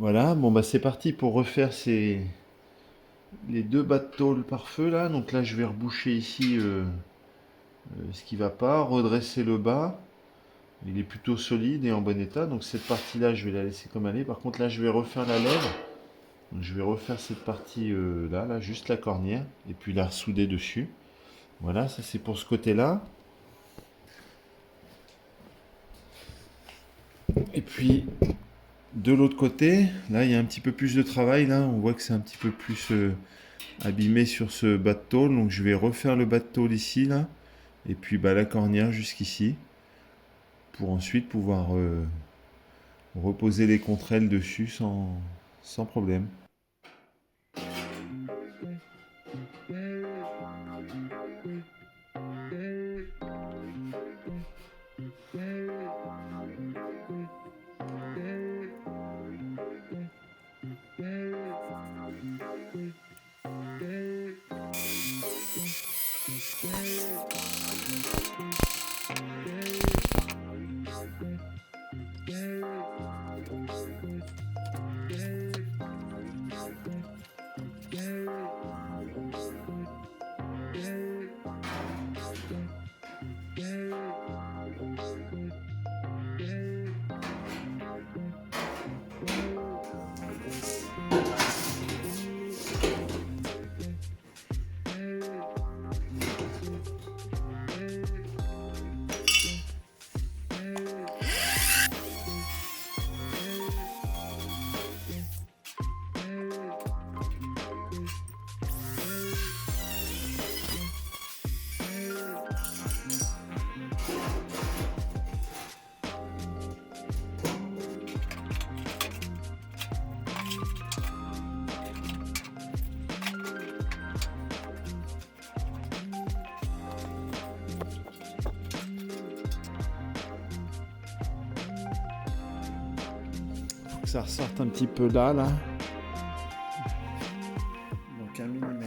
Voilà, bon bah c'est parti pour refaire les deux bas de tôle par feu là. Donc là je vais reboucher ici ce qui va pas, redresser le bas. Il est plutôt solide et en bon état. Donc cette partie là je vais la laisser comme elle est. Par contre là je vais refaire la lèvre. Donc, je vais refaire cette partie là, juste la cornière. Et puis la ressouder dessus. Voilà, ça c'est pour ce côté là. Et puis de l'autre côté, là il y a un petit peu plus de travail là. On voit que c'est un petit peu plus abîmé sur ce bas de tôle. Donc je vais refaire le bas de tôle ici là. Et puis bah, la cornière jusqu'ici. Pour ensuite pouvoir reposer les contrelles dessus sans problème. Faut que ça ressorte un petit peu là. Donc 1 mm.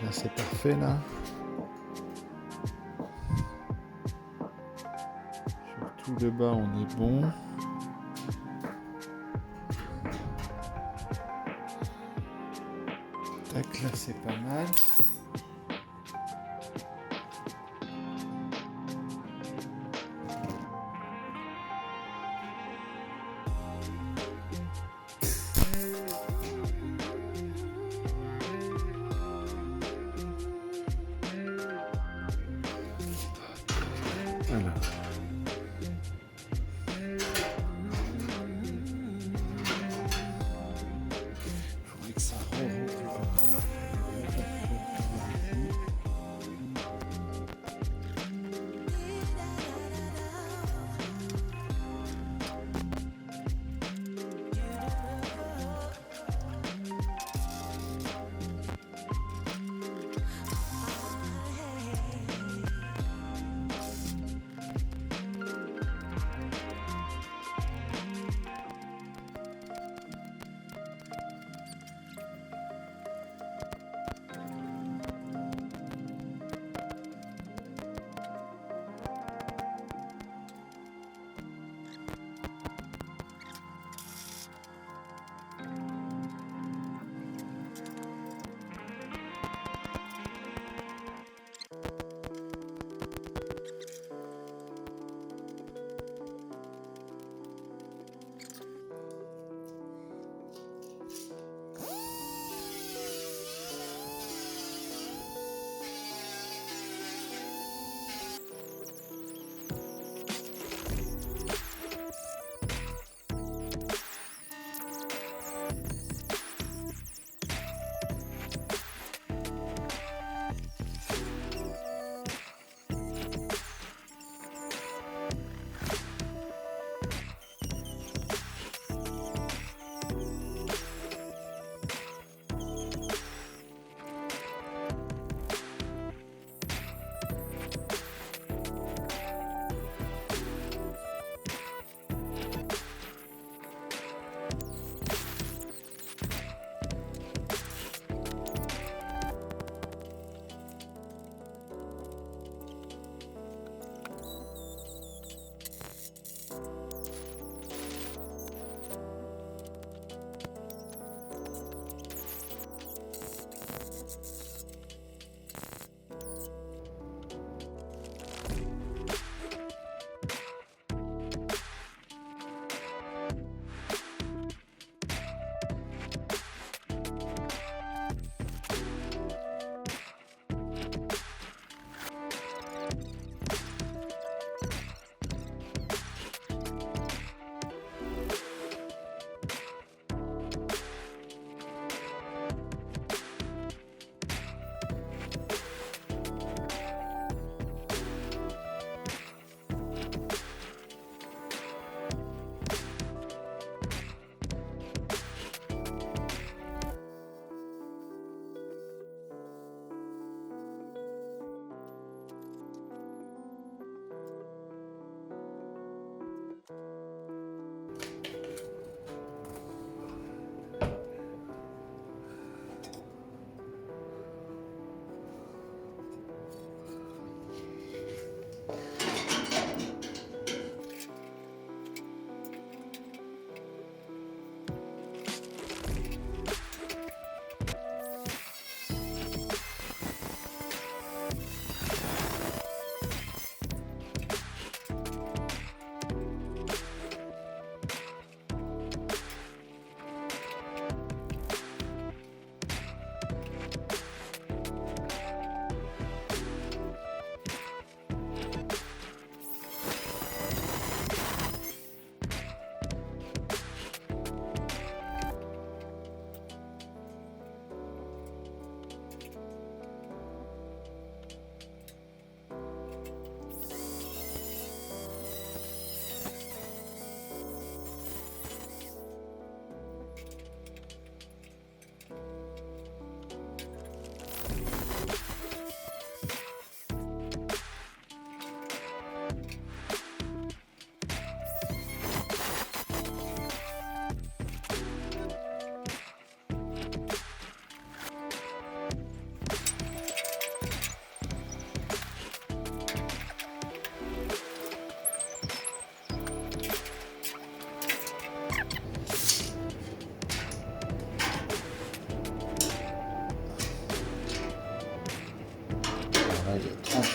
Là c'est parfait là. Sur tout le bas on est bon. Tac, là c'est pas mal. Voilà. Il faudrait que ça rentre.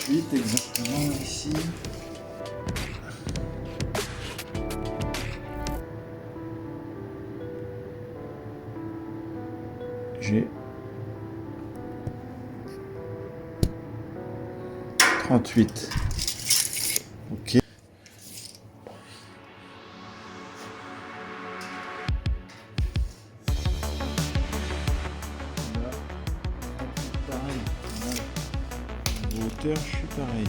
38 exactement ici. J'ai 38. Ok. Là, pareil. Là, hauteur, je suis pareil.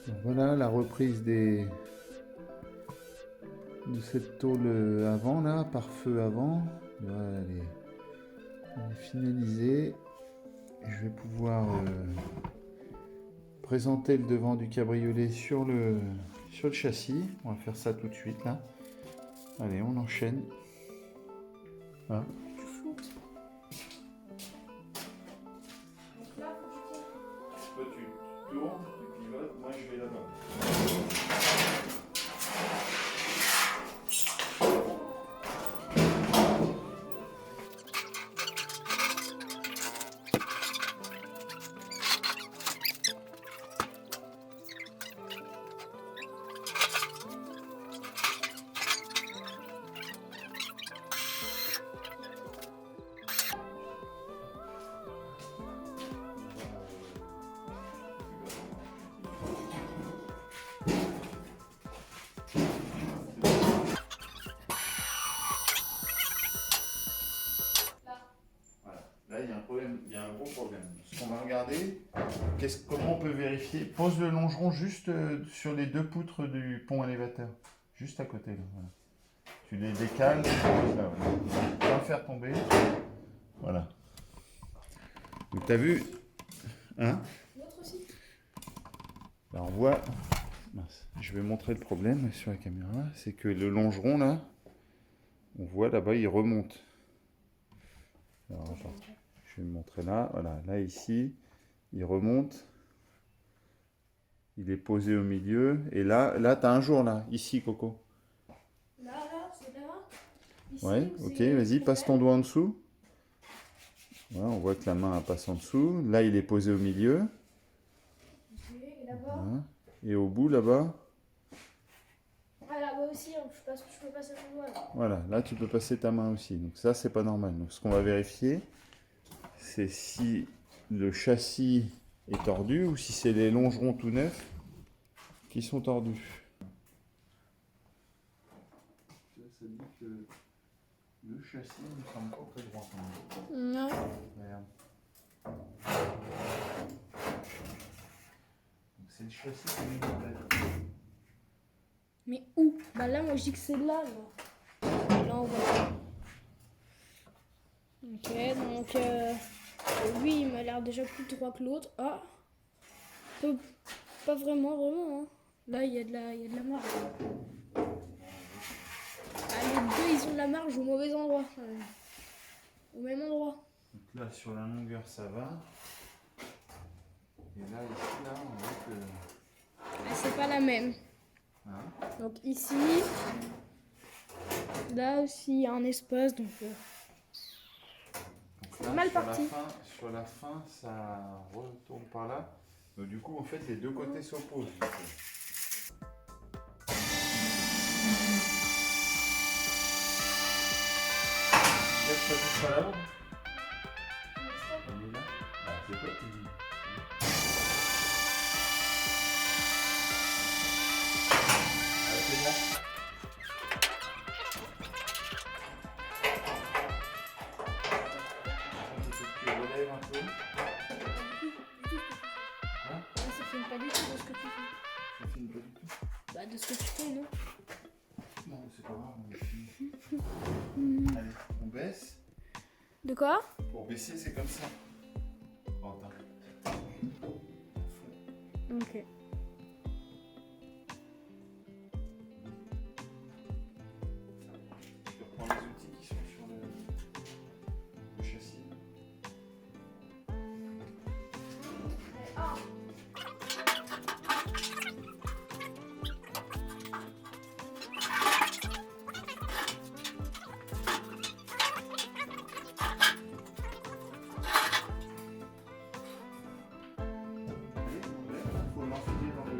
Donc voilà la reprise de cette tôle avant là, par feu avant. Voilà, elle est finalisée. Je vais pouvoir présenter le devant du cabriolet sur le châssis. On va faire ça tout de suite là. Allez, on enchaîne. Voilà. Toi tu tournes, tu pivotes, moi je vais là-bas. Là, il y a un problème, il y a un gros problème. Ce qu'on va regarder, comment on peut vérifier. Pose le longeron juste sur les deux poutres du pont élévateur, juste à côté là. Voilà. Tu les décales, tu poses là. Voilà. faire tomber. Voilà. Donc t'as vu, hein? L'autre aussi. Là on voit, mince, je vais montrer le problème sur la caméra, c'est que le longeron là, on voit là-bas il remonte. Alors attends, je vais me montrer là, voilà, là ici, il remonte, il est posé au milieu, et là t'as un jour là, ici Coco. Là, c'est là. Ici, Ouais, ok, vas-y, passe ton doigt en dessous. Voilà, on voit que la main elle passe en dessous, là il est posé au milieu. Ok, et là-bas. Voilà. Et au bout là-bas, Ah, là-bas aussi, hein, je peux passer mon doigt là. voilà, là tu peux passer ta main aussi. Donc ça c'est pas normal. Donc ce qu'on va vérifier, c'est si le châssis est tordu ou si c'est les longerons tout neufs qui sont tordus. Ça dit que le châssis ne semble pas très droit quand même. Non. Regarde. Donc c'est le châssis qui est mauvais. Mais où? Bah là, moi je dis que c'est là. Là, on voit. Ok, donc lui, il m'a l'air déjà plus droit que l'autre. Ah, pas vraiment. Hein. Là, il y a de la marge. Ah, les deux, ils ont de la marge au mauvais endroit. Au même endroit. Donc là sur la longueur ça va. Et là ici là on voit que. Ah, c'est pas la même. Hein? Donc ici, là aussi, il y a un espace. Donc Là, mal parti. Sur la fin, ça retourne par là. Donc, du coup, en fait, les deux côtés s'opposent. Là, ça touche pas là-haut. On est là. Ah, c'est quoi qui dit? Ah, c'est là. Tu relèves un peu. Hein? Ah, ça filme pas du tout de ce que tu fais. Ça filme pas du tout. Bah, de ce que tu fais, non? Non, c'est pas grave, on filme. Allez, on baisse. De quoi? Pour baisser, c'est comme ça. Quentin. Ok. Tu reprends les outils qui sont sur le châssis. Il faut l'enfiler dans le.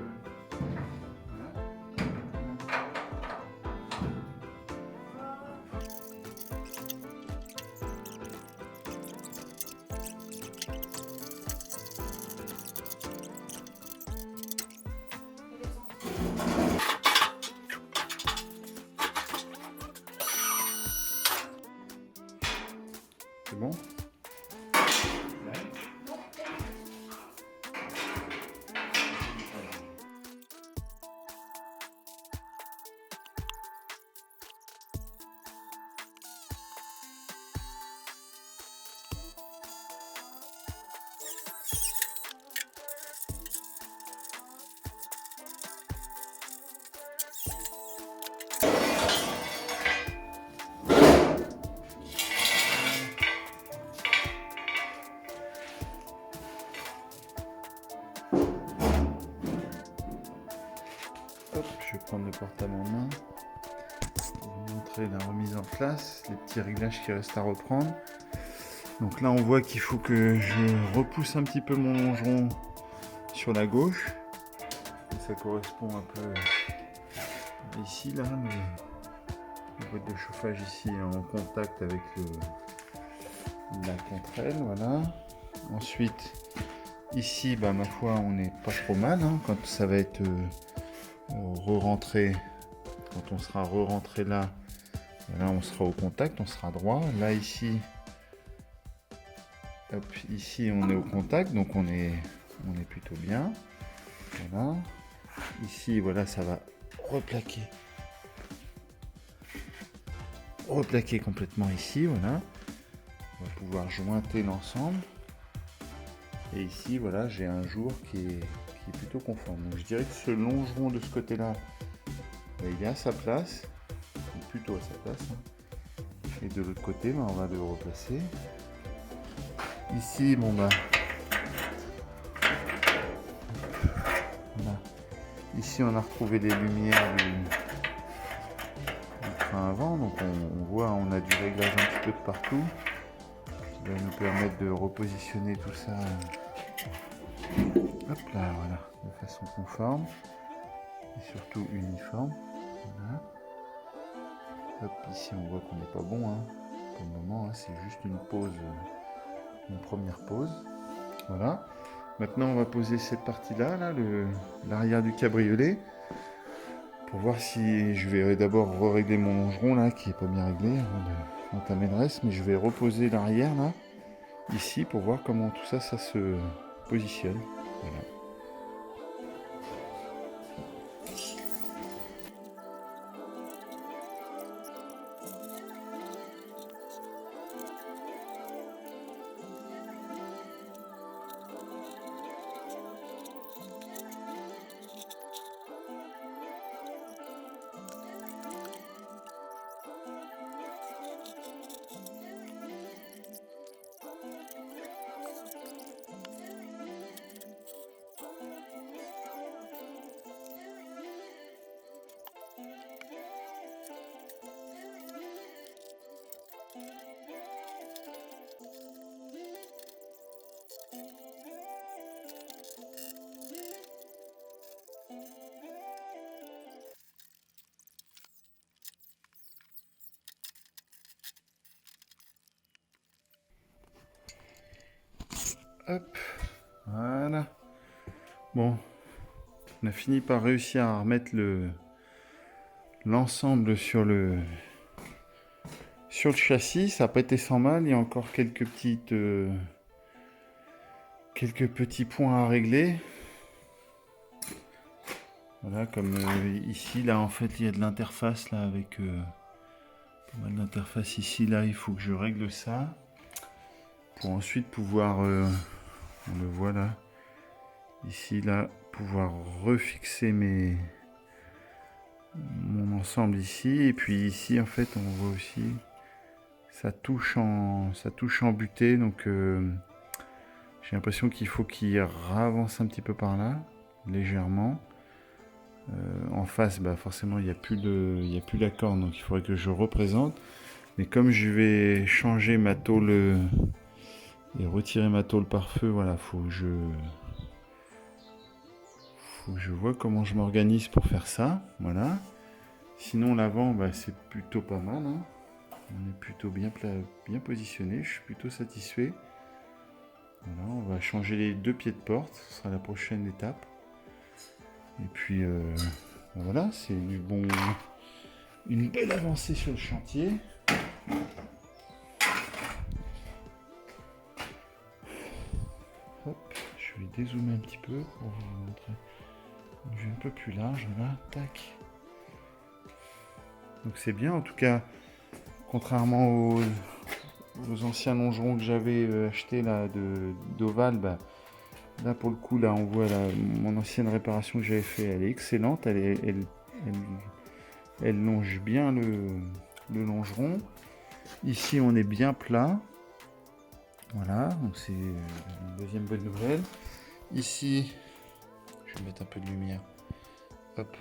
C'est bon? Hop, je vais prendre le portable en main pour vous montrer la remise en place, les petits réglages qui restent à reprendre. Donc là on voit qu'il faut que je repousse un petit peu mon longeron sur la gauche. Et ça correspond un peu ici là, la boîte de chauffage ici est en contact avec la contre-aile, voilà. Ensuite ici, bah, ma foi on n'est pas trop mal hein, quand ça va être re-rentré, quand on sera re-rentré là, voilà, on sera au contact, on sera droit. Là ici, hop, ici on est au contact, donc on est plutôt bien. Voilà. Ici, voilà, ça va replaquer. replaquer complètement ici, voilà. On va pouvoir jointer l'ensemble. Et ici, voilà, j'ai un jour qui est plutôt conforme. Donc je dirais que ce longeron de ce côté-là, il est à sa place, plutôt à sa place. Hein. Et de l'autre côté, on va le replacer. Ici, bon bah, voilà. Ici, on a retrouvé les lumières du train avant, donc on voit, on a du réglage un petit peu de partout, qui va nous permettre de repositionner tout ça. Hop là, voilà, de façon conforme et surtout uniforme. Voilà. Hop, ici on voit qu'on n'est pas bon, hein. Pour le moment, hein, c'est juste une pause, une première pause. Voilà. Maintenant, on va poser cette partie-là, là, l'arrière du cabriolet, pour voir si je vais d'abord régler mon longeron là, qui est pas bien réglé avant d'entamer le reste, mais je vais reposer l'arrière là, ici, pour voir comment tout ça, ça se positionne. Voilà. Hop, voilà. Bon, on a fini par réussir à remettre l'ensemble sur le châssis. Ça n'a pas été sans mal. Il y a encore quelques petits points à régler. Voilà, comme ici, là, en fait, il y a de l'interface là avec pas mal d'interface ici. Là, il faut que je règle ça pour ensuite pouvoir, on le voit là, ici, là, pouvoir refixer mon ensemble ici. Et puis ici, en fait, on voit aussi, ça touche en butée. Donc, j'ai l'impression qu'il faut qu'il avance un petit peu par là, légèrement. En face, bah forcément, il n'y a plus la corne, donc il faudrait que je représente. Mais comme je vais changer ma tôle et retirer ma tôle par feu, voilà, faut que je vois comment je m'organise pour faire ça. Voilà. Sinon, l'avant, bah, c'est plutôt pas mal. Hein. On est plutôt bien positionné. Je suis plutôt satisfait. Voilà, on va changer les 2 pieds de porte. Ce sera la prochaine étape. Et puis, voilà, c'est une belle avancée sur le chantier. Hop, je vais dézoomer un petit peu pour vous montrer une vue un peu plus large. Là, tac. Donc c'est bien, en tout cas, contrairement aux anciens longerons que j'avais achetés là d'Oval, bah, là pour le coup, là on voit mon ancienne réparation que j'avais fait, elle est excellente, elle longe bien le longeron. Ici on est bien plat. Voilà, donc c'est une deuxième bonne nouvelle. Ici, je vais mettre un peu de lumière. Hop.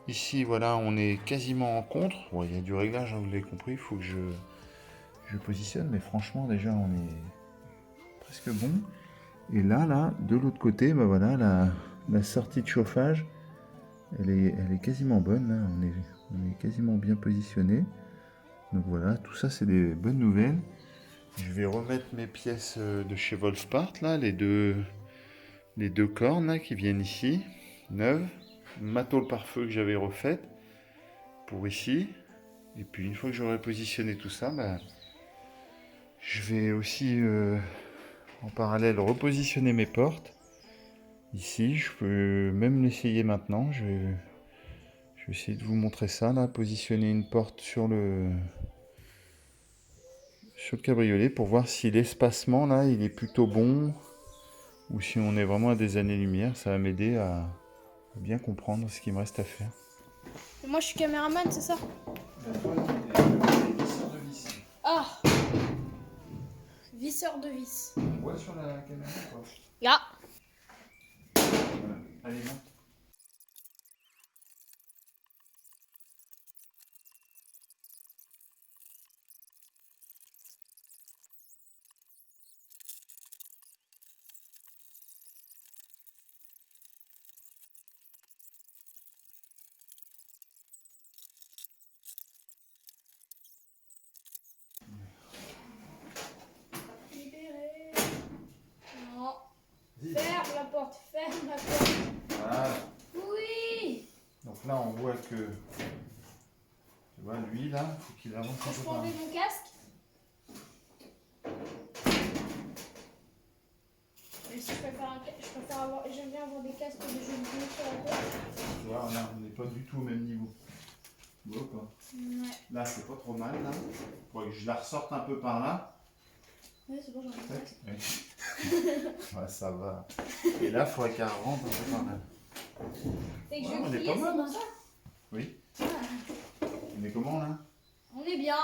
Ici, voilà, on est quasiment en contre. Bon, il y a du réglage, hein, vous l'avez compris, il faut que je positionne, mais franchement, déjà, on est presque bon. Et là, de l'autre côté, bah voilà, la sortie de chauffage, elle est quasiment bonne. Là. On est quasiment bien positionné. Donc voilà, tout ça, c'est des bonnes nouvelles. Je vais remettre mes pièces de chez Wolfspart, là, les deux cornes là, qui viennent ici, neuves. Ma tôle par feu que j'avais refaite pour ici. Et puis une fois que j'aurai positionné tout ça, bah, je vais aussi en parallèle repositionner mes portes. Ici, je peux même l'essayer maintenant. Je vais essayer de vous montrer ça là, positionner une porte sur le sur le cabriolet pour voir si l'espacement là il est plutôt bon ou si on est vraiment à des années-lumière. Ça va m'aider à bien comprendre ce qu'il me reste à faire. Et moi je suis caméraman, c'est ça? Ah, visseur de vis. On voit sur la caméra quoi. Là. Allez, monte. Libéré. Non. Ferme la porte, ferme la porte. Voilà. Oui. Donc là on voit que tu vois lui là, il faut qu'il avance un Je peu peux par là. enlever mon casque? Et si j'aime bien avoir des casques de jeux vidéo sur la tête. Tu vois, là on n'est pas du tout au même niveau. Tu vois quoi? Ouais. Là c'est pas trop mal là. Faudrait que je la ressorte un peu par là. Ouais, c'est bon, j'en ai un casque. Oui. Ouais, ça va. Et là, il faudrait qu'elle rentre un peu par là. Fait que Ouais, je on est crier, pas c'est mal, pour hein. ça? Oui. Ah, On est comment là? on est bien.